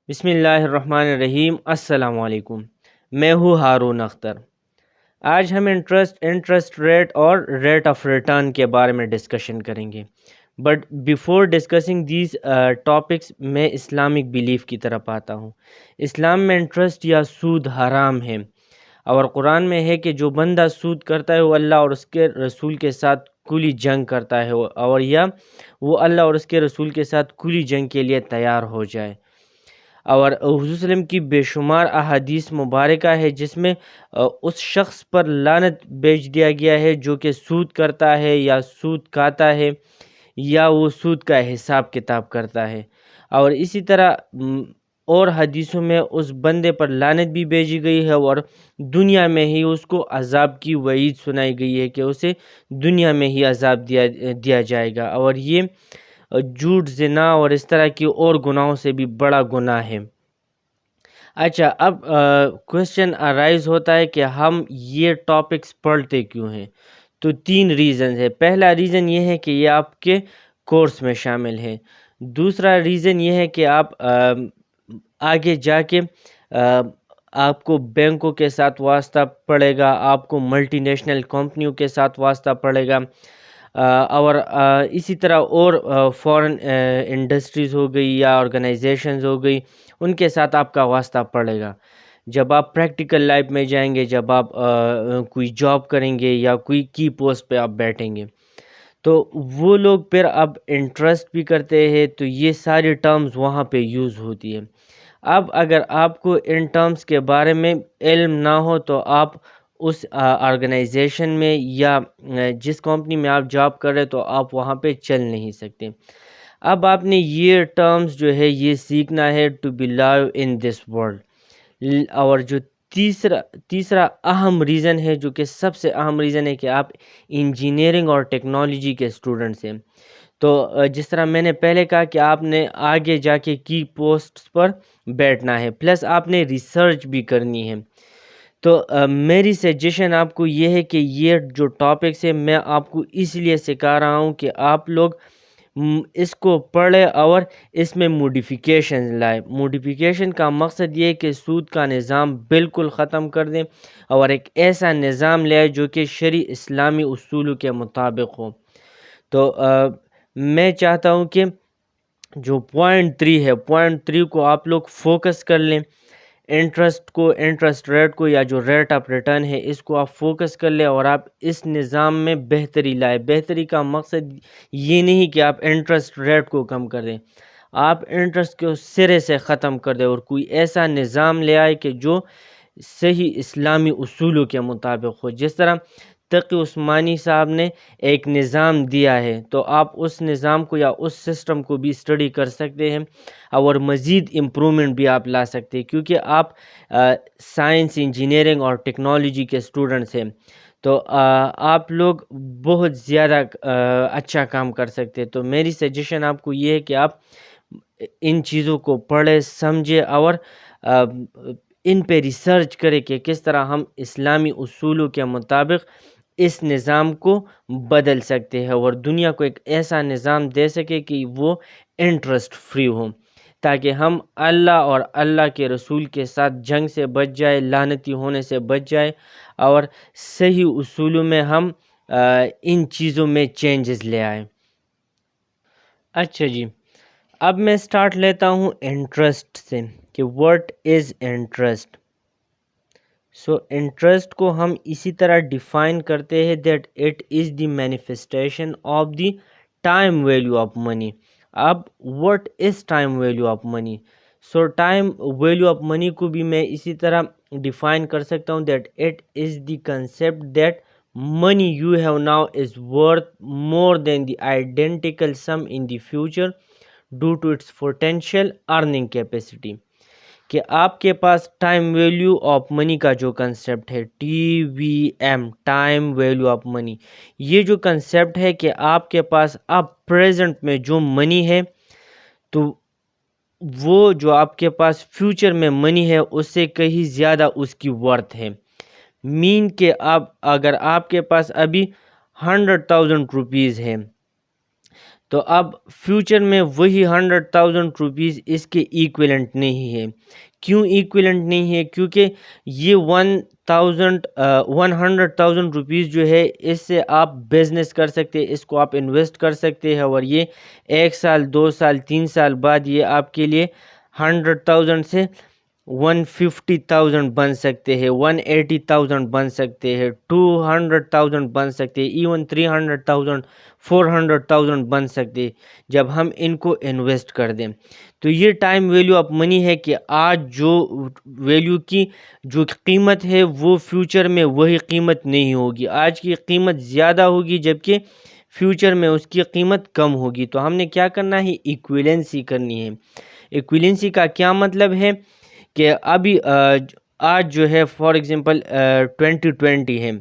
بسم اللہ الرحمن الرحیم۔ السلام علیکم، میں ہوں ہارون اختر۔ آج ہم انٹرسٹ ریٹ اور ریٹ آف ریٹرن کے بارے میں ڈسکشن کریں گے۔ But before discussing these topics میں اسلامک بیلیف کی طرف آتا ہوں۔ اسلام میں انٹرسٹ یا سود حرام ہے، اور قرآن میں ہے کہ جو بندہ سود کرتا ہے وہ اللہ اور اس کے رسول کے ساتھ کھلی جنگ کرتا ہے، اور یا وہ اللہ اور اس کے رسول کے ساتھ کھلی جنگ کے لیے تیار ہو جائے۔ اور حضور صلی اللہ علیہ وسلم کی بے شمار احادیث مبارکہ ہے جس میں اس شخص پر لعنت بھیج دیا گیا ہے جو کہ سود کرتا ہے یا سود کھاتا ہے یا وہ سود کا حساب کتاب کرتا ہے۔ اور اسی طرح اور حدیثوں میں اس بندے پر لعنت بھی بھیجی گئی ہے، اور دنیا میں ہی اس کو عذاب کی وعید سنائی گئی ہے کہ اسے دنیا میں ہی عذاب دیا جائے گا، اور یہ جھوٹ، زنا اور اس طرح کی اور گناہوں سے بھی بڑا گناہ ہے۔ اچھا، اب کوشچن ارائز ہوتا ہے کہ ہم یہ ٹاپکس پڑھتے کیوں ہیں؟ تو 3 ریزنز ہے۔ پہلا ریزن یہ ہے کہ یہ آپ کے کورس میں شامل ہے۔ دوسرا ریزن یہ ہے کہ آپ آگے جا کے آپ کو بینکوں کے ساتھ واسطہ پڑے گا، آپ کو ملٹی نیشنل کمپنیوں کے ساتھ واسطہ پڑے گا، اور اسی طرح اور فورن انڈسٹریز ہو گئی یا آرگنائزیشنز ہو گئی، ان کے ساتھ آپ کا واسطہ پڑے گا۔ جب آپ پریکٹیکل لائف میں جائیں گے، جب آپ کوئی جاب کریں گے یا کوئی کی پوسٹ پہ آپ بیٹھیں گے، تو وہ لوگ پھر اب انٹرسٹ بھی کرتے ہیں، تو یہ ساری ٹرمز وہاں پہ یوز ہوتی ہے۔ اب اگر آپ کو ان ٹرمز کے بارے میں علم نہ ہو تو آپ اس آرگنائزیشن میں یا جس کمپنی میں آپ جاب کر رہے تو آپ وہاں پہ چل نہیں سکتے۔ اب آپ نے یہ ٹرمز جو ہے یہ سیکھنا ہے to be live in this world. اور جو تیسرا اہم ریزن ہے، جو کہ سب سے اہم ریزن ہے، کہ آپ انجینئرنگ اور ٹیکنالوجی کے اسٹوڈنٹس ہیں۔ تو جس طرح میں نے پہلے کہا کہ آپ نے آگے جا کے کی پوسٹس پر بیٹھنا ہے، پلس آپ نے ریسرچ بھی کرنی ہے۔ تو میری سجیشن آپ کو یہ ہے کہ یہ جو ٹاپکس ہے میں آپ کو اس لیے سکھا رہا ہوں کہ آپ لوگ اس کو پڑھیں اور اس میں موڈیفیکیشن لائیں۔ موڈیفیکیشن کا مقصد یہ ہے کہ سود کا نظام بالکل ختم کر دیں اور ایک ایسا نظام لے آئے جو کہ شرعی اسلامی اصولوں کے مطابق ہو۔ تو میں چاہتا ہوں کہ جو پوائنٹ 3 ہے، پوائنٹ 3 کو آپ لوگ فوکس کر لیں۔ انٹرسٹ ریٹ کو یا جو ریٹ آف ریٹرن ہے اس کو آپ فوکس کر لیں اور آپ اس نظام میں بہتری لائیں۔ بہتری کا مقصد یہ نہیں کہ آپ انٹرسٹ ریٹ کو کم کر دیں، آپ انٹرسٹ کو سرے سے ختم کر دیں اور کوئی ایسا نظام لے آئے کہ جو صحیح اسلامی اصولوں کے مطابق ہو۔ جس طرح تقی عثمانی صاحب نے ایک نظام دیا ہے، تو آپ اس نظام کو یا اس سسٹم کو بھی اسٹڈی کر سکتے ہیں اور مزید امپرومنٹ بھی آپ لا سکتے ہیں، کیونکہ آپ سائنس، انجینئرنگ اور ٹیکنالوجی کے اسٹوڈنٹس ہیں، تو آپ لوگ بہت زیادہ اچھا کام کر سکتے ہیں۔ تو میری سجیشن آپ کو یہ ہے کہ آپ ان چیزوں کو پڑھیں، سمجھیں اور ان پہ ریسرچ کریں کہ کس طرح ہم اسلامی اصولوں کے مطابق اس نظام کو بدل سکتے ہیں اور دنیا کو ایک ایسا نظام دے سکے کہ وہ انٹرسٹ فری ہو، تاکہ ہم اللہ اور اللہ کے رسول کے ساتھ جنگ سے بچ جائے، لعنتی ہونے سے بچ جائے، اور صحیح اصولوں میں ہم ان چیزوں میں چینجز لے آئیں۔ اچھا جی، اب میں سٹارٹ لیتا ہوں انٹرسٹ سے کہ what is interest. So interest کو ہم اسی طرح ڈیفائن کرتے ہیں that it is the manifestation of the time value of money. اب what is time value of money? So time value of money کو بھی میں اسی طرح ڈیفائن کر سکتا ہوں that it is the concept that money you have now is worth more than the identical sum in the future due to its potential earning capacity۔ کہ آپ کے پاس ٹائم ویلیو آف منی کا جو کنسیپٹ ہے، TVM، time value of منی، یہ جو concept ہے کہ آپ کے پاس اب پریزنٹ میں جو منی ہے تو وہ جو آپ کے پاس فیوچر میں منی ہے اس سے کہیں زیادہ اس کی ورتھ ہے۔ مین کہ اگر آپ کے پاس ابھی 100,000 روپیز ہے تو اب فیوچر میں وہی 100,000 روپیز اس کے ایکویلنٹ نہیں ہے. کیوں ایکویلنٹ نہیں ہے؟ کیونکہ یہ 100,000 روپیز جو ہے اس سے آپ بزنس کر سکتے ہیں، اس کو آپ انویسٹ کر سکتے ہیں، اور یہ 1 سال 2 سال 3 سال بعد یہ آپ کے لیے 100,000 سے 150,000 بن سکتے ہیں، 180,000 بن سکتے ہیں، 200,000 بن سکتے ہیں، ایون 300,000 400,000 بن سکتے جب ہم ان کو انویسٹ کر دیں. تو یہ ٹائم ویلیو آف منی ہے کہ آج جو ویلیو کی جو قیمت ہے وہ فیوچر میں وہی قیمت نہیں ہوگی. آج کی قیمت زیادہ ہوگی جبکہ فیوچر میں اس کی قیمت کم ہوگی. تو ہم نے کیا کرنا ہے؟ ایکویلنسی کرنی ہے. ایکویلنسی کا کیا مطلب ہے کہ ابھی آج جو ہے فار ایگزامپل 2020 ہے،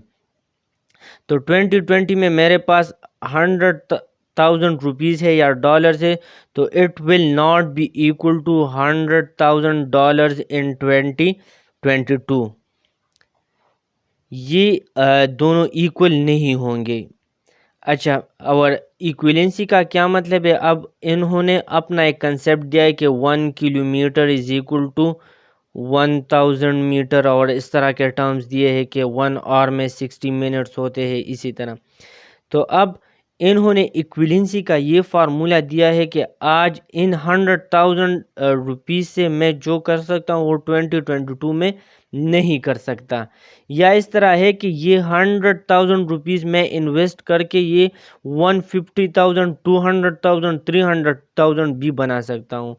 تو 2020 میں میرے پاس 100,000 روپیز ہے یا ڈالرز ہے، تو it will not be equal to 100,000 dollars in 2022. یہ دونوں ایکول نہیں ہوں گے. اچھا، اور ایکویلنسی کا کیا مطلب ہے؟ اب انہوں نے اپنا ایک کنسیپٹ دیا ہے کہ 1 kilometre is equal to 1000 metre, اور اس طرح کے ٹرمز دیے ہیں کہ 1 آور میں 60 منٹس ہوتے ہیں اسی طرح. تو اب انہوں نے ایکویلنسی کا یہ فارمولہ دیا ہے کہ آج ان 100,000 روپیز سے میں جو کر سکتا ہوں وہ 2022 میں نہیں کر سکتا. یا اس طرح ہے کہ یہ 100,000 روپیز میں انویسٹ کر کے یہ 150,000 200,000 300,000 بھی بنا سکتا ہوں.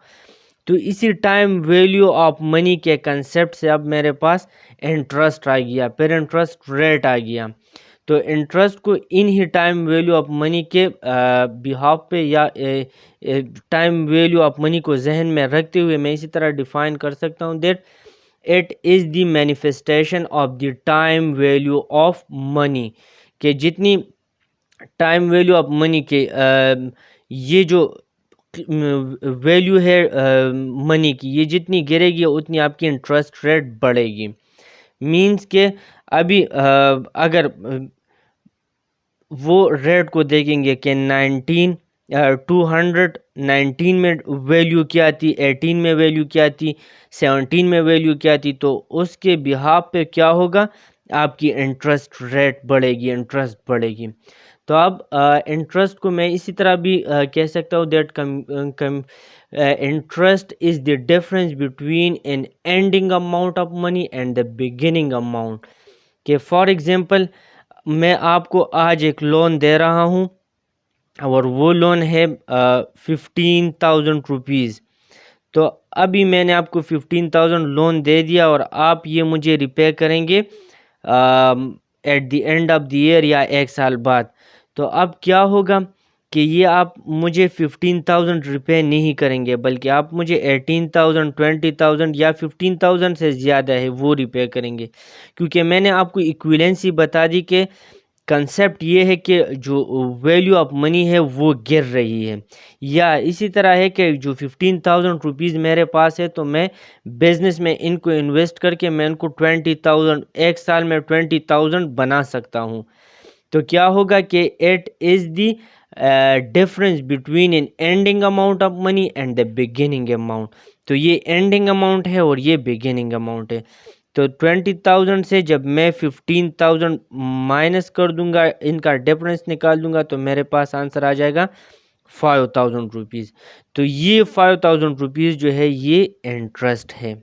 تو اسی ٹائم ویلیو آف منی کے کنسیپٹ سے اب میرے پاس انٹرسٹ آ گیا، پھر انٹرسٹ ریٹ آ گیا. تو انٹرسٹ کو ان ہی ٹائم ویلیو آف منی کے بہاف پہ یا ٹائم ویلیو آف منی کو ذہن میں رکھتے ہوئے میں اسی طرح ڈیفائن کر سکتا ہوں that it is the manifestation of the time value of منی، کہ جتنی ٹائم ویلیو آف منی کے یہ جو ویلیو ہے منی کی، یہ جتنی گرے گی اتنی آپ کی انٹرسٹ ریٹ بڑھے گی. مینس کہ ابھی اگر وہ ریٹ کو دیکھیں گے کہ 219 میں ویلیو کیا تھی، 18 میں ویلیو کیا تھی، 17 میں ویلیو کیا تھی، تو اس کے بہاف پہ کیا ہوگا؟ آپ کی انٹرسٹ ریٹ بڑھے گی، انٹرسٹ بڑھے گی. تو اب انٹرسٹ کو میں اسی طرح بھی کہہ سکتا ہوں that interest is the difference between an ending amount of money and the beginning amount. کہ فار ایگزامپل میں آپ کو آج ایک لون دے رہا ہوں اور وہ لون ہے 15,000 روپیز. تو ابھی میں نے آپ کو 15,000 لون دے دیا اور آپ یہ مجھے ریپے کریں گے at the end of the year یا 1 سال بعد. تو اب کیا ہوگا کہ یہ آپ مجھے 15,000 ریپے نہیں کریں گے بلکہ آپ مجھے 18,000 20,000 یا 15,000 سے زیادہ ہے وہ ریپے کریں گے، کیونکہ میں نے آپ کو ایکویلنسی بتا دی کہ کنسیپٹ یہ ہے کہ جو ویلیو آف منی ہے وہ گر رہی ہے. یا اسی طرح ہے کہ جو 15,000 روپیز میرے پاس ہے تو میں بزنس میں ان کو انویسٹ کر کے میں ان کو 20,000 1 سال میں 20,000 بنا سکتا ہوں. تو کیا ہوگا کہ it is the difference between in ending amount of money and the beginning amount. تو یہ اینڈنگ اماؤنٹ ہے اور یہ بگننگ اماؤنٹ ہے. تو 20,000 سے جب میں 15,000 مائنس کر دوں گا، ان کا ڈفرینس نکال دوں گا، تو میرے پاس آنسر آ جائے گا 5,000 روپیز. تو یہ 5,000 روپیز جو ہے یہ انٹرسٹ ہے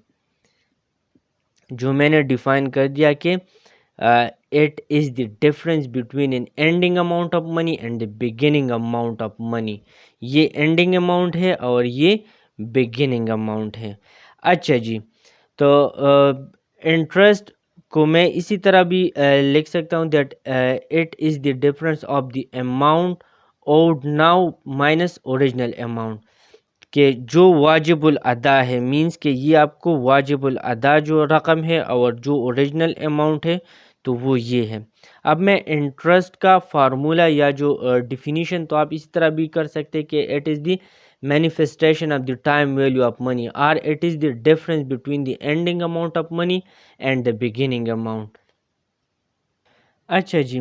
جو میں نے ڈیفائن کر دیا کہ it is the difference between an ending amount of money and the beginning amount of money. یہ اینڈنگ اماؤنٹ ہے اور یہ بگننگ اماؤنٹ ہے. اچھا جی، تو انٹرسٹ کو میں اسی طرح بھی لکھ سکتا ہوں that it is the difference of the amount owed now minus original amount. کہ جو واجب الادا ہے، مینس کہ یہ آپ کو واجب الادا جو رقم ہے اور جو اوریجنل اماؤنٹ ہے تو وہ یہ ہے. اب میں انٹرسٹ کا فارمولہ یا جو ڈیفینیشن تو آپ اسی طرح بھی کر سکتے کہ it is the manifestation of the time value of money, or it is the difference between the ending amount of money and the beginning amount. اچھا جی،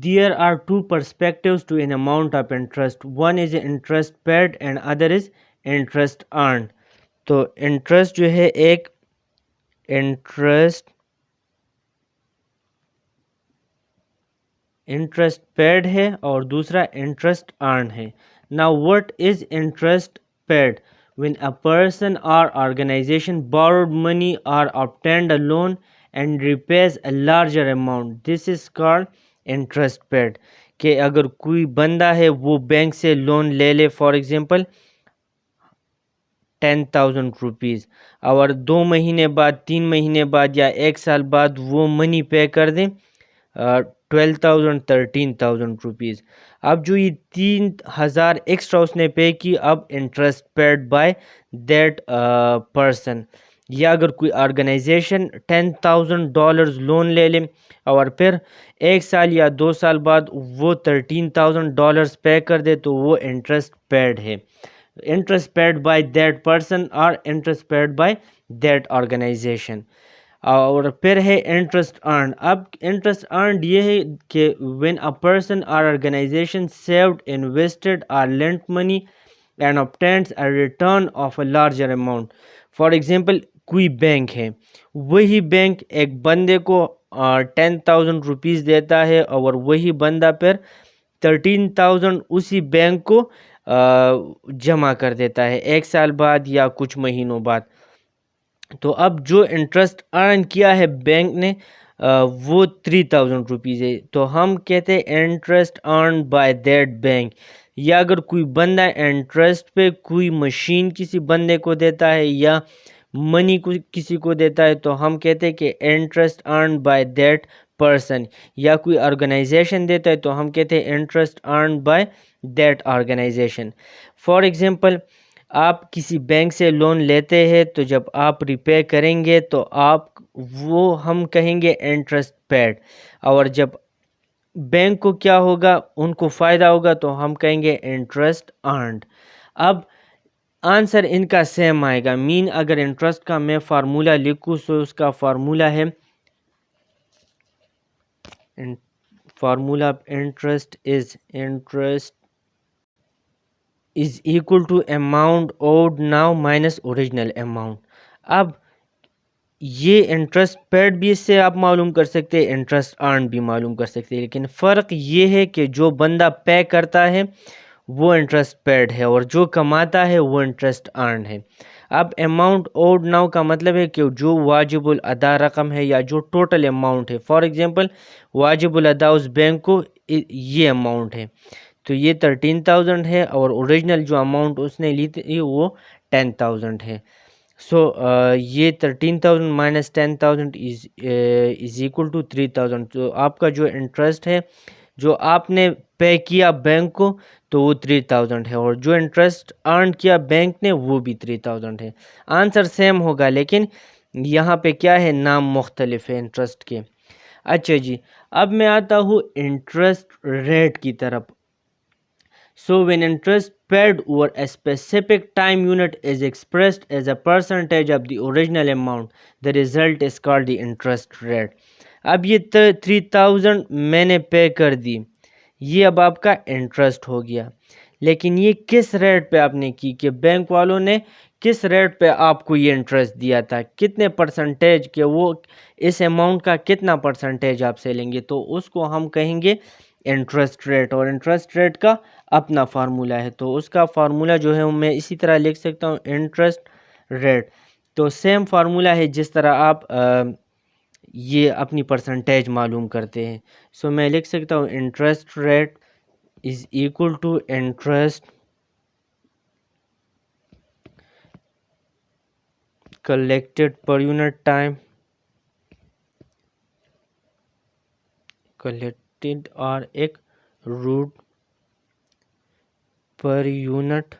there are two perspectives to an amount of interest. One is interest paid and other is interest earned. تو interest جو ہے ایک interest paid ہے اور دوسرا interest earn ہے. Now what is interest paid? when a person or organization borrowed money or obtained a loan and repays a larger amount, this is called interest paid. کہ اگر کوئی بندہ ہے وہ بینک سے لون لے لے فار ایگزامپل 10,000 روپیز، اور 2 مہینے بعد 3 مہینے بعد یا 1 سال بعد وہ منی پے کر دیں 12,000 13,000 روپیز. اب جو یہ 3,000 ایکسٹرا اس نے پے کی، اب interest paid by that person. یا اگر کوئی آرگنائزیشن $10,000 لون لے لے اور پھر 1 سال یا 2 سال بعد وہ $13,000 پے کر دے تو وہ انٹرسٹ پیڈ ہے. interest paid by that person or interest paid by that organization. اور پھر ہے انٹرسٹ ارنڈ. اب انٹرسٹ ارنڈ یہ ہے کہ when a person or organization saved, invested or lent money and obtains a return of a larger amount. For example, کوئی bank ہے، وہی بینک ایک بندے کو 10,000 روپیز دیتا ہے اور وہی بندہ پھر 13,000 اسی بینک کو جمع کر دیتا ہے 1 سال بعد یا کچھ مہینوں بعد. تو اب جو انٹرسٹ ارن کیا ہے بینک نے وہ 3,000 روپیز ہے، تو ہم کہتے ہیں interest earn by that bank. یا اگر کوئی بندہ انٹرسٹ پہ کوئی مشین کسی بندے کو دیتا ہے یا منی کو کسی کو دیتا ہے تو ہم کہتے ہیں کہ interest earn by that person. یا کوئی آرگنائزیشن دیتا ہے تو ہم کہتے ہیں interest earn by that organisation. For example آپ کسی بینک سے لون لیتے ہیں تو جب آپ ریپے کریں گے تو آپ وہ ہم کہیں گے انٹرسٹ پیڈ، اور جب بینک کو کیا ہوگا ان کو فائدہ ہوگا تو ہم کہیں گے انٹرسٹ ارنڈ. اب آنسر ان کا سیم آئے گا. مین اگر انٹرسٹ کا میں فارمولہ لکھوں تو اس کا فارمولہ ہے formula of interest is equal to amount owed now minus original amount. اب یہ انٹرسٹ پیڈ بھی اس سے آپ معلوم کر سکتے ہیں، انٹرسٹ ارن بھی معلوم کر سکتے ہیں، لیکن فرق یہ ہے کہ جو بندہ پے کرتا ہے وہ انٹرسٹ پیڈ ہے اور جو کماتا ہے وہ انٹرسٹ ارن ہے. اب اماؤنٹ اوڈ ناؤ کا مطلب ہے کہ جو واجب الادا رقم ہے یا جو ٹوٹل اماؤنٹ ہے. فار ایگزامپل واجب الادا اس بینک کو یہ اماؤنٹ ہے تو یہ 13,000 ہے اور اوریجنل جو اماؤنٹ اس نے لی تھی وہ 10,000 ہے. سو یہ 13,000 مائنس 10,000 از ایکول ٹو 3,000. تو آپ کا جو انٹرسٹ ہے جو آپ نے پے کیا بینک کو تو وہ 3,000 ہے، اور جو انٹرسٹ ارن کیا بینک نے وہ بھی 3,000 ہے. آنسر سیم ہوگا لیکن یہاں پہ کیا ہے، نام مختلف ہے انٹرسٹ کے. اچھا جی، اب میں آتا ہوں انٹرسٹ ریٹ کی طرف. So when interest paid over a specific time unit is expressed as a percentage of the original amount, the result is called the interest rate. اب یہ 3,000 میں نے پے کر دی، یہ اب آپ کا انٹرسٹ ہو گیا، لیکن یہ کس ریٹ پہ آپ نے کی کہ بینک والوں نے کس ریٹ پہ آپ کو یہ انٹرسٹ دیا تھا، کتنے پرسنٹیج کہ وہ اس اماؤنٹ کا کتنا پرسنٹیج آپ سے لیں گے، تو اس کو ہم کہیں گے انٹرسٹ ریٹ. اور انٹرسٹ ریٹ کا اپنا فارمولہ ہے، تو اس کا فارمولہ جو ہے میں اسی طرح لکھ سکتا ہوں انٹرسٹ ریٹ. تو سیم فارمولہ ہے جس طرح آپ یہ اپنی پرسنٹیج معلوم کرتے ہیں. سو میں لکھ سکتا ہوں interest rate is equal to interest collected per unit time collected اور ایک روٹ پر unit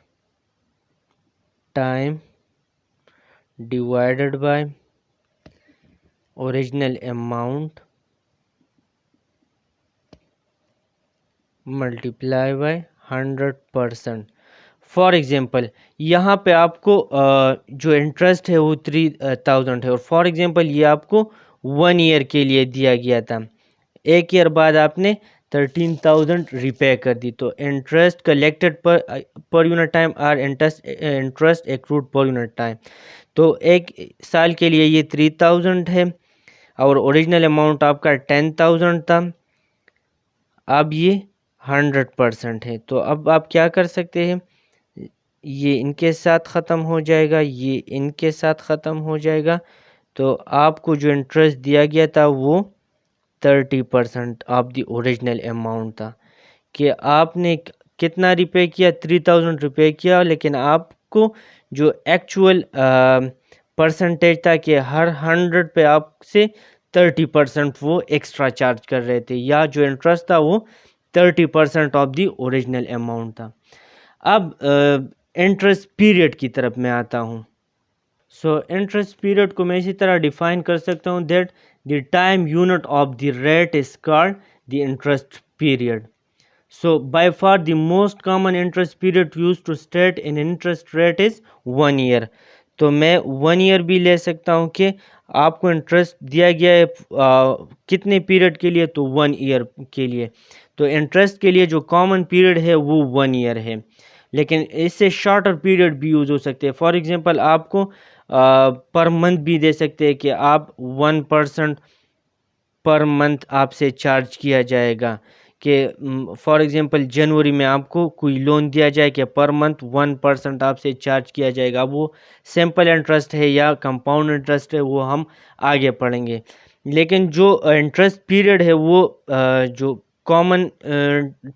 time divided by original amount multiply by 100%. For example یہاں پہ آپ کو جو انٹرسٹ ہے وہ 3,000 ہے، اور فار ایگزامپل یہ آپ کو 1 ایئر کے لیے دیا گیا تھا. ایک ایئر بعد آپ نے 13,000 ریپے کر دی. تو interest collected per unit time اور انٹرسٹ ایکروڈ پر یونٹ ٹائم. تو ایک سال کے لیے یہ 3,000 ہے اور اوریجنل اماؤنٹ آپ کا 10,000 تھا. اب یہ 100% ہے. تو اب آپ کیا کر سکتے ہیں، یہ ان کے ساتھ ختم ہو جائے گا، یہ ان کے ساتھ ختم ہو جائے گا. تو آپ کو جو انٹرسٹ دیا گیا تھا وہ 30% آف دی اوریجنل اماؤنٹ تھا. کہ آپ نے کتنا ریپے کیا، 3,000 ریپے کیا، لیکن آپ کو جو ایکچول پرسنٹیج تھا کہ ہر 100 پہ آپ سے 30% وہ ایکسٹرا چارج کر رہے تھے، یا جو انٹرسٹ تھا وہ 30% آف دی اوریجنل اماؤنٹ تھا. اب انٹرسٹ پیریڈ کی طرف میں آتا ہوں. سو انٹرسٹ پیریڈ کو میں اسی طرح ڈیفائن کر سکتا ہوں that the time unit of the rate is called the interest period. So by far the most common interest period used to state an interest rate is 1 year. تو میں 1 year بھی لے سکتا ہوں کہ آپ کو انٹرسٹ دیا گیا ہے کتنے پیریڈ کے لیے، تو 1 year کے لیے. تو انٹرسٹ کے لیے جو کامن پیریڈ ہے وہ 1 year ہے، لیکن اس سے شارٹر پیریڈ بھی یوز ہو سکتے ہیں. فار ایگزامپل آپ کو پر منتھ بھی دے سکتے ہیں کہ آپ 1% پر منتھ آپ سے چارج کیا جائے گا. کہ فار ایگزامپل جنوری میں آپ کو کوئی لون دیا جائے کہ پر منتھ 1% آپ سے چارج کیا جائے گا. وہ سمپل انٹرسٹ ہے یا کمپاؤنڈ انٹرسٹ ہے وہ ہم آگے پڑھیں گے. لیکن جو انٹرسٹ پیریڈ ہے وہ جو کامن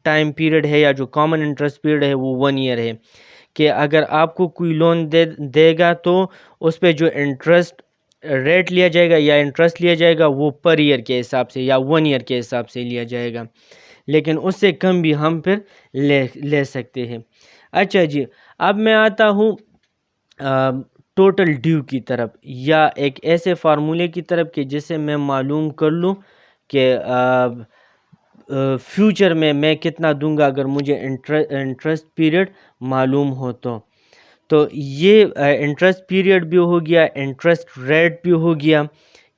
ٹائم پیریڈ ہے یا جو کامن انٹرسٹ پیریڈ ہے وہ 1 year ہے. کہ اگر آپ کو کوئی لون دے گا تو اس پہ جو انٹرسٹ ریٹ لیا جائے گا یا انٹرسٹ لیا جائے گا وہ پر ایئر کے حساب سے یا 1 year کے حساب سے لیا جائے گا، لیکن اس سے کم بھی ہم پھر لے سکتے ہیں. اچھا جی، اب میں آتا ہوں ٹوٹل ڈیو کی طرف، یا ایک ایسے فارمولے کی طرف کہ جس سے میں معلوم کر لوں کہ فیوچر میں کتنا دوں گا اگر مجھے انٹرسٹ پیریڈ معلوم ہو. تو یہ انٹرسٹ پیریڈ بھی ہو گیا، انٹرسٹ ریٹ بھی ہو گیا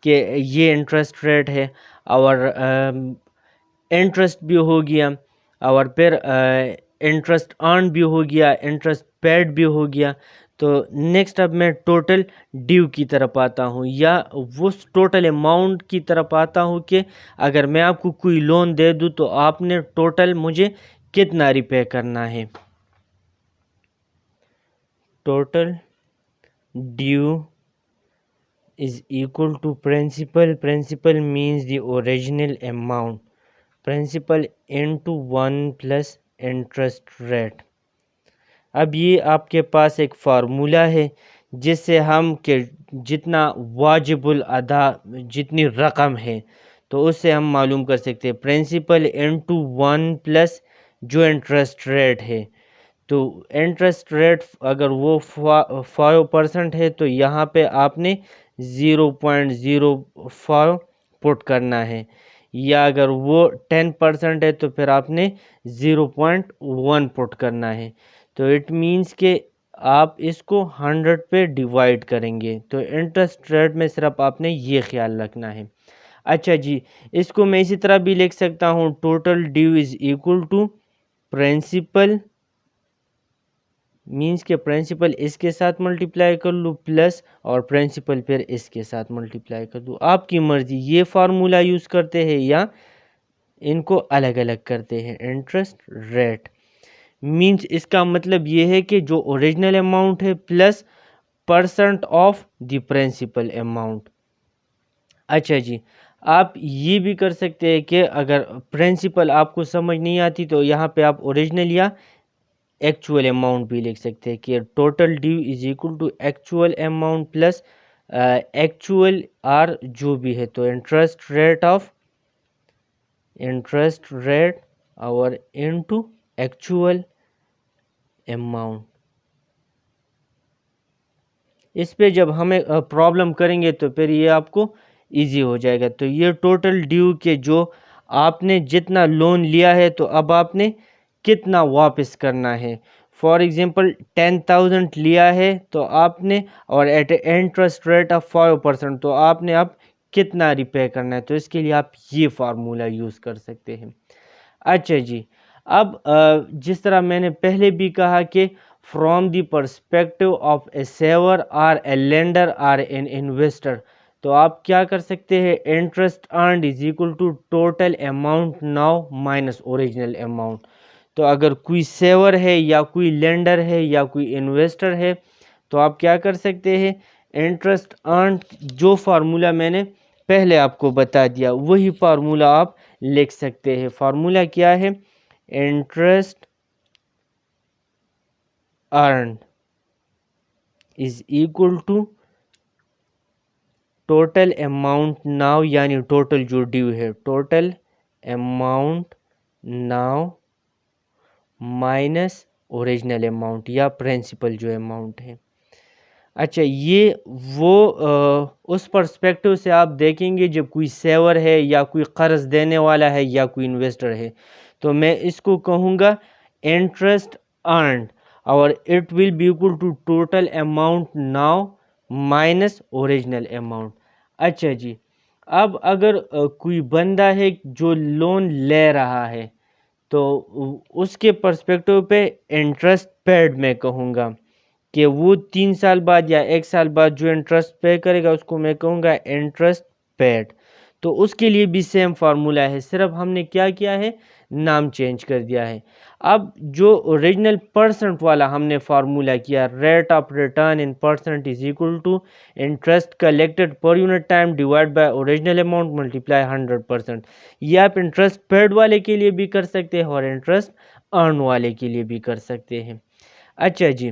کہ یہ انٹرسٹ ریٹ ہے، اور انٹرسٹ بھی ہو گیا، اور پھر انٹرسٹ ارن بھی ہو گیا، انٹرسٹ پیڈ بھی ہو گیا. تو نیکسٹ اب میں ٹوٹل ڈیو کی طرف آتا ہوں، یا وہ ٹوٹل اماؤنٹ کی طرف آتا ہوں کہ اگر میں آپ کو کوئی لون دے دوں تو آپ نے ٹوٹل مجھے کتنا ریپے کرنا ہے. Total due is equal to principal. Principal means the original amount. Principal into 1 plus interest rate. اب یہ آپ کے پاس ایک فارمولا ہے جس سے ہم کہ جتنا واجب الادا جتنی رقم ہے تو اس سے ہم معلوم کر سکتے ہیں. پرنسپل انٹو 1 پلس جو انٹرسٹ ریٹ ہے. تو انٹرسٹ ریٹ اگر وہ 5% ہے تو یہاں پہ آپ نے 0.05 پٹ کرنا ہے، یا اگر وہ 10% ہے تو پھر آپ نے 0.1 پٹ کرنا ہے. تو اٹ مینس کہ آپ اس کو 100 پہ ڈیوائڈ کریں گے. تو انٹرسٹ ریٹ میں صرف آپ نے یہ خیال رکھنا ہے. اچھا جی، اس کو میں اسی طرح بھی لکھ سکتا ہوں، total due is equal to principal, means کہ پرنسپل اس کے ساتھ ملٹیپلائی کر لوں پلس اور پرنسپل پھر اس کے ساتھ ملٹیپلائی کر دوں. آپ کی مرضی، یہ فارمولا یوز کرتے ہیں یا ان کو الگ الگ کرتے ہیں. انٹرسٹ ریٹ مینس اس کا مطلب یہ ہے کہ جو اوریجنل اماؤنٹ ہے plus percent of the principal amount. اچھا جی، آپ یہ بھی کر سکتے ہیں کہ اگر پرنسپل آپ کو سمجھ نہیں آتی تو یہاں پہ آپ اوریجنل یا ایکچول اماؤنٹ بھی لکھ سکتے ہیں کہ total due is equal to actual amount plus actual R جو بھی ہے. تو انٹرسٹ ریٹ اور انٹو ایکچول اماؤنٹ. اس پہ جب ہمیں پرابلم کریں گے تو پھر یہ آپ کو ایزی ہو جائے گا. تو یہ ٹوٹل ڈیو کے جو آپ نے جتنا لون لیا ہے تو اب آپ نے کتنا واپس کرنا ہے. فار ایگزامپل 10,000 لیا ہے تو آپ نے، اور ایٹ انٹرسٹ ریٹ آف 5%، تو آپ نے اب کتنا ریپے کرنا ہے، تو اس کے لیے آپ یہ فارمولا یوز کر سکتے ہیں۔ اچھا جی، اب جس طرح میں نے پہلے بھی کہا کہ from the perspective of a saver or a lender or an investor, تو آپ کیا کر سکتے ہیں، interest earned is equal to total amount now minus original amount. تو اگر کوئی سیور ہے یا کوئی لینڈر ہے یا کوئی انویسٹر ہے تو آپ کیا کر سکتے ہیں، انٹرسٹ ارنڈ جو فارمولا میں نے پہلے آپ کو بتا دیا وہی فارمولا آپ لکھ سکتے ہیں۔ فارمولا کیا ہے، interest earned is equal to total amount now, یعنی ٹوٹل جو ڈیو ہے، total amount now minus original amount یا پرنسپل جو اماؤنٹ ہے۔ اچھا، یہ وہ اس پرسپیکٹو سے آپ دیکھیں گے جب کوئی سیور ہے یا کوئی قرض دینے والا ہے یا کوئی انویسٹر ہے، تو میں اس کو کہوں گا انٹرسٹ ارنڈ اور it will be equal to total amount now minus original amount. اچھا جی، اب اگر کوئی بندہ ہے جو لون لے رہا ہے تو اس کے پرسپیکٹو پہ انٹرسٹ پیڈ میں کہوں گا کہ وہ 3 سال بعد یا 1 سال بعد جو انٹرسٹ پے کرے گا اس کو میں کہوں گا انٹرسٹ پیڈ۔ تو اس کے لیے بھی سیم فارمولا ہے، صرف ہم نے کیا کیا ہے، نام چینج کر دیا ہے۔ اب جو اوریجنل پرسنٹ والا ہم نے فارمولا کیا، rate of return in percent is equal to interest collected per unit time divide by original amount multiply 100%۔ یہ آپ انٹرسٹ پیڈ والے کے لیے بھی کر سکتے ہیں اور انٹرسٹ ارن والے کے لیے بھی کر سکتے ہیں۔ اچھا جی،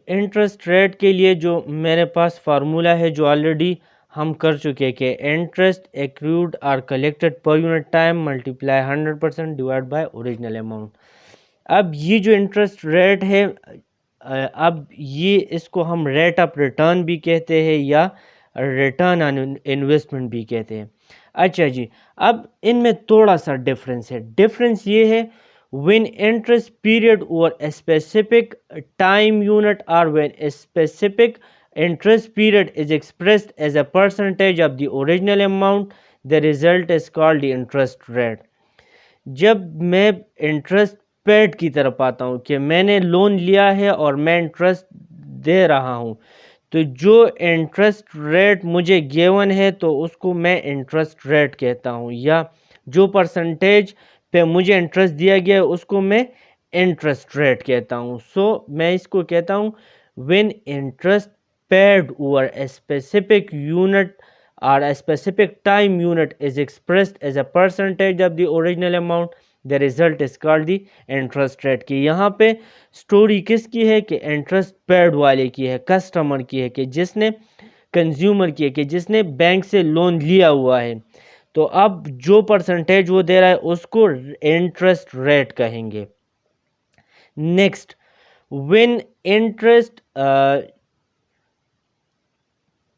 انٹرسٹ ریٹ کے لیے جو میرے پاس فارمولا ہے جو آلریڈی ہم کر چکے کہ interest accrued are collected per unit time multiply 100% divide by original amount. اب یہ جو انٹرسٹ ریٹ ہے، اب یہ اس کو ہم ریٹ آف ریٹرن بھی کہتے ہیں یا ریٹرن آن انویسٹمنٹ بھی کہتے ہیں۔ اچھا جی، اب ان میں تھوڑا سا ڈفرینس ہے۔ ڈفرینس یہ ہے، when interest period over a specific time unit or when a specific interest period is expressed as a percentage of the original amount, the result is called the interest rate۔ جب میں interest paid کی طرف آتا ہوں کہ میں نے loan لیا ہے اور میں انٹرسٹ دے رہا ہوں، تو جو انٹرسٹ ریٹ مجھے گیون ہے تو اس کو میں انٹرسٹ ریٹ کہتا ہوں، یا جو پرسنٹیج پہ مجھے انٹرسٹ دیا گیا ہے اس کو میں انٹرسٹ ریٹ کہتا ہوں۔ سو میں اس کو کہتا ہوں when interest paid over a specific unit or a specific time unit is expressed as a percentage of the original amount, the result is called the interest rate۔ کہ یہاں پہ سٹوری کس کی ہے کہ انٹرسٹ پیڈ والے کی ہے، کسٹمر کی ہے، کہ جس نے کنزیومر کی ہے، کہ جس نے بینک سے لون لیا ہوا ہے، تو اب جو پرسنٹیج وہ دے رہا ہے اس کو انٹرسٹ ریٹ کہیں گے۔ Next, when interest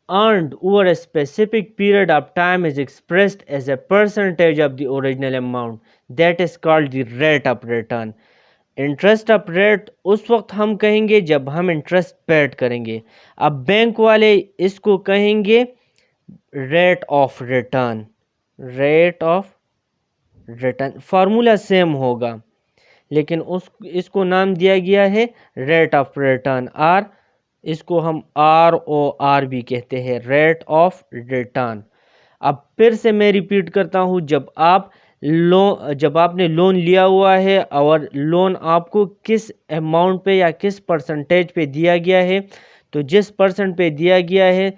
earned over a specific period of time is expressed as a percentage of the original amount, that is called the rate of return۔ Interest of rate اس وقت ہم کہیں گے جب ہم interest paid کریں گے۔ اب بینک والے اس کو کہیں گے rate of return. Rate of return formula same ہوگا لیکن اس کو نام دیا گیا ہے ریٹ آف ریٹرن، اور اس کو ہم ROR بھی کہتے ہیں، ریٹ آف ریٹرن۔ اب پھر سے میں ریپیٹ کرتا ہوں، جب آپ نے لون لیا ہوا ہے اور لون آپ کو کس اماؤنٹ پہ یا کس پرسنٹیج پہ دیا گیا ہے، تو جس پرسنٹ پہ دیا گیا ہے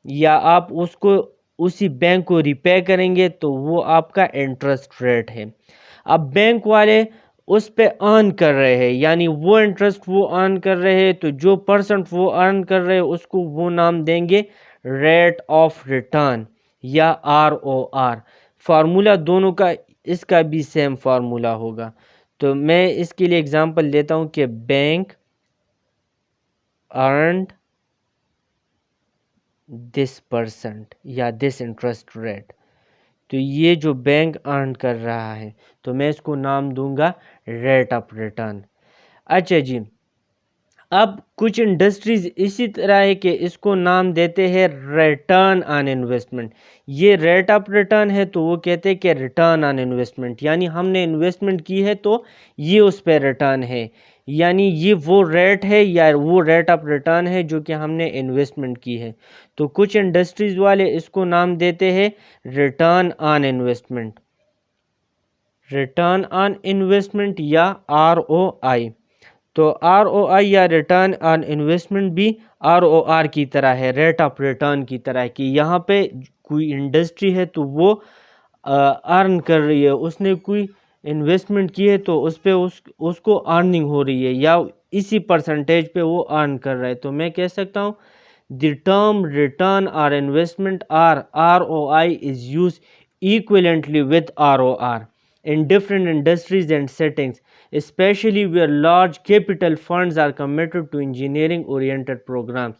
یا آپ اس کو اسی بینک کو ریپے کریں گے تو وہ آپ کا انٹرسٹ ریٹ ہے۔ اب بینک والے اس پہ ارن کر رہے ہیں، یعنی وہ انٹرسٹ وہ ارن کر رہے ہیں، تو جو پرسنٹ وہ ارن کر رہے ہیں اس کو وہ نام دیں گے ریٹ آف ریٹرن یا ROR۔ فارمولا دونوں کا اس کا بھی سیم فارمولا ہوگا۔ تو میں اس کے لیے اگزامپل دیتا ہوں کہ بینک ارنڈ دس پرسنٹ یا دس انٹرسٹ ریٹ، تو یہ جو بینک ارن کر رہا ہے تو میں اس کو نام دوں گا ریٹ آف ریٹرن۔ اچھا جی، اب کچھ انڈسٹریز اسی طرح ہے کہ اس کو نام دیتے ہیں ریٹرن آن انویسٹمنٹ. یہ ریٹ آف ریٹرن ہے تو وہ کہتے ہیں کہ ریٹرن آن انویسٹمنٹ، یعنی ہم نے انویسٹمنٹ کی ہے تو یہ اس پہ ریٹرن ہے، یعنی یہ وہ ریٹ ہے یا وہ ریٹ آف ریٹرن ہے جو کہ ہم نے انویسٹمنٹ کی ہے. تو کچھ انڈسٹریز والے اس کو نام دیتے ہیں return on investment, return on investment یا ROI. تو ROI یا ریٹرن آن انویسٹمنٹ بھی ROR کی طرح ہے، ریٹ آف ریٹرن کی طرح ہے، کہ یہاں پہ کوئی انڈسٹری ہے تو وہ ارن کر رہی ہے، اس نے کوئی انویسٹمنٹ کی ہے تو اس پہ اس کو ارننگ ہو رہی ہے یا اسی پرسنٹیج پہ وہ ارن کر رہا ہے. تو میں کہہ سکتا ہوں دی ٹرم ریٹرن اور investment ROI is used equivalently with ROR in different industries and settings, especially where large capital funds are committed to engineering oriented programs.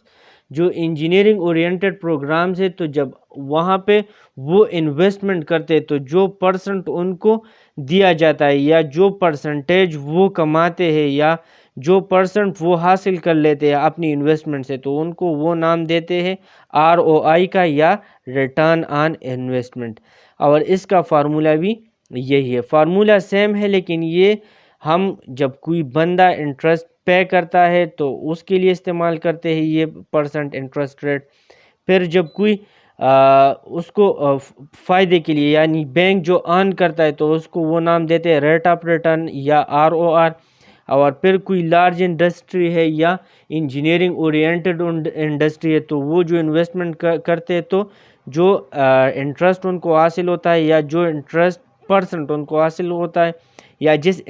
جو انجینئرنگ اورینٹڈ پروگرامز ہے تو جب وہاں پہ وہ انویسٹمنٹ کرتے تو جو پرسنٹ ان کو دیا جاتا ہے یا جو پرسنٹیج وہ کماتے ہیں یا جو پرسنٹ وہ حاصل کر لیتے ہیں اپنی انویسٹمنٹ سے، تو ان کو وہ نام دیتے ہیں ROI کا یا ریٹرن آن انویسٹمنٹ. اور اس کا فارمولہ بھی یہی ہے، فارمولہ سیم ہے، لیکن یہ ہم جب کوئی بندہ انٹرسٹ پے کرتا ہے تو اس کے لیے استعمال کرتے ہیں یہ پرسنٹ انٹرسٹ ریٹ. پھر جب کوئی اس کو فائدے کے لیے یعنی بینک جو ارن کرتا ہے تو اس کو وہ نام دیتے ہیں ریٹ آف ریٹرن یا ROR. اور پھر کوئی لارج انڈسٹری ہے یا انجینئرنگ اورینٹڈ انڈسٹری ہے تو وہ جو انویسٹمنٹ کرتے تو جو انٹرسٹ ان کو حاصل ہوتا ہے یا جو انٹرسٹ پرسنٹ ان کو حاصل ہوتا ہے یا جس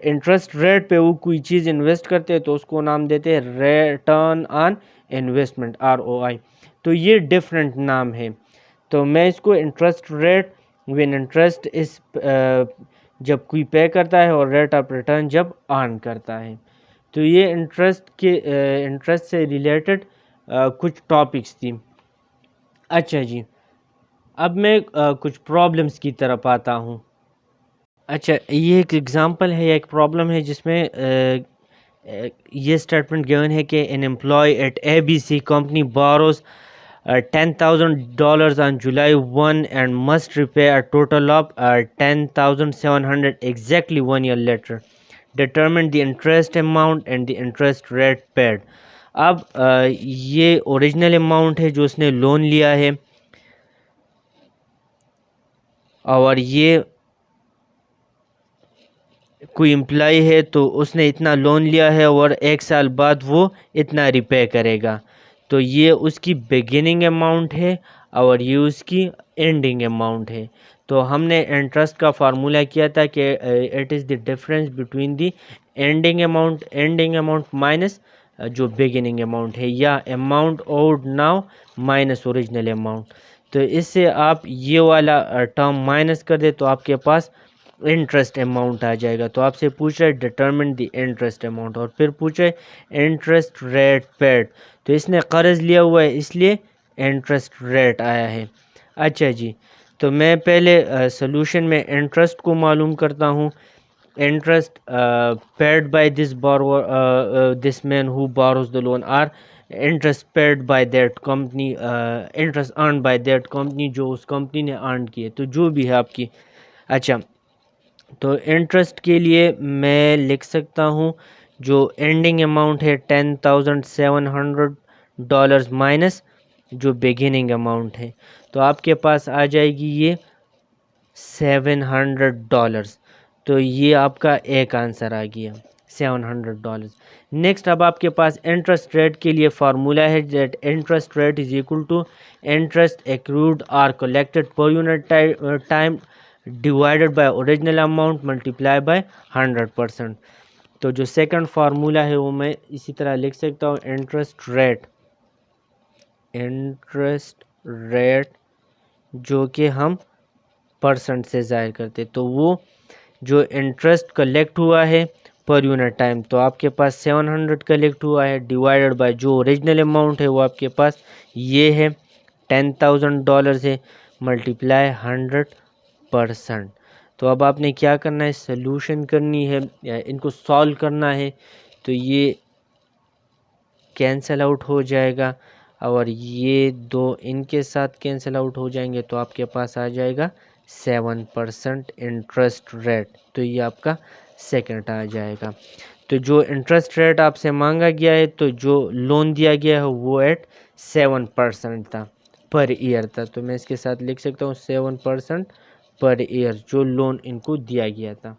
انٹرسٹ ریٹ پہ وہ کوئی چیز انویسٹ کرتے ہیں تو اس کو نام دیتے ہیں ریٹرن آن انویسٹمنٹ ROI. تو یہ ڈفرینٹ نام ہے. تو میں اس کو انٹرسٹ ریٹ وین انٹرسٹ اس جب کوئی پے کرتا ہے اور ریٹ آف ریٹرن جب ارن کرتا ہے. تو یہ انٹرسٹ سے ریلیٹڈ کچھ ٹاپکس تھی. اچھا جی، اب میں کچھ پرابلمس کی طرف آتا ہوں. اچھا، یہ ایک ایگزامپل ہے یا ایک پرابلم ہے جس میں یہ اسٹیٹمنٹ گیون ہے کہ an employee at ABC company borrows $10,000 on July 1 and must repay a total of $10,700 exactly 1 year later. Determine the interest amount and the interest rate paid. اب یہ اوریجنل اماؤنٹ ہے جو اس نے لون لیا ہے، اور یہ کوئی امپلائی ہے تو اس نے اتنا لون لیا ہے اور 1 سال بعد وہ اتنا ریپے کرے گا. تو یہ اس کی بگننگ اماؤنٹ ہے اور یہ اس کی اینڈنگ اماؤنٹ ہے. تو ہم نے انٹرسٹ کا فارمولا کیا تھا کہ it is the difference between the ending amount minus جو بگننگ اماؤنٹ ہے، یا amount owed now minus original amount. تو اس سے آپ یہ والا ٹرم مائنس کر دیں تو آپ کے پاس انٹرسٹ اماؤنٹ آ جائے گا. تو آپ سے پوچھ رہے ڈٹرمن دی انٹرسٹ اماؤنٹ، اور پھر پوچھ رہے انٹرسٹ ریٹ پیڈ. تو اس نے قرض لیا ہوا ہے اس لیے انٹرسٹ ریٹ آیا ہے. اچھا جی، تو میں پہلے سلوشن میں انٹرسٹ کو معلوم کرتا ہوں. Interest paid by this man who borrows the loan, or interest paid by that company, interest earned by that company جو اس کمپنی نے ارن کیے، تو جو بھی ہے آپ کی. اچھا، تو انٹرسٹ کے لیے میں لکھ سکتا ہوں جو اینڈنگ اماؤنٹ ہے $10,700 مائنس جو بگننگ اماؤنٹ ہے، تو آپ کے پاس آ جائے گی یہ $700. تو یہ آپ کا ایک آنسر آ گیا $700. نیکسٹ، اب آپ کے پاس انٹرسٹ ریٹ کے لیے فارمولا ہے that interest rate is equal to interest accrued اور collected per unit time divided by original amount multiply by 100%. تو جو سیکنڈ فارمولا ہے وہ میں اسی طرح لکھ سکتا ہوں، انٹرسٹ ریٹ جو کہ ہم پرسنٹ سے ظاہر کرتے، تو وہ جو انٹرسٹ کلیکٹ ہوا ہے پر یونٹ ٹائم، تو آپ کے پاس 700 کلیکٹ ہوا ہے ڈیوائڈیڈ بائی جو اوریجنل اماؤنٹ ہے وہ آپ کے پاس یہ ہے $10,000 ہے ملٹیپلائی 100%. تو اب آپ نے کیا کرنا ہے، سلوشن کرنی ہے، ان کو سالو کرنا ہے. تو تو یہ کینسل آؤٹ ہو جائے گا اور یہ دو ان کے ساتھ کینسل آؤٹ ہو جائیں گے، تو آپ کے پاس آ جائے گا 7% انٹرسٹ ریٹ. تو یہ آپ کا سیکنڈ آ جائے گا. تو جو انٹرسٹ ریٹ آپ سے مانگا گیا ہے، تو جو لون دیا گیا ہے وہ ایٹ 7% تھا پر ایئر تھا. تو میں اس کے ساتھ لکھ سکتا ہوں 7% پر ایئر جو لون ان کو دیا گیا تھا.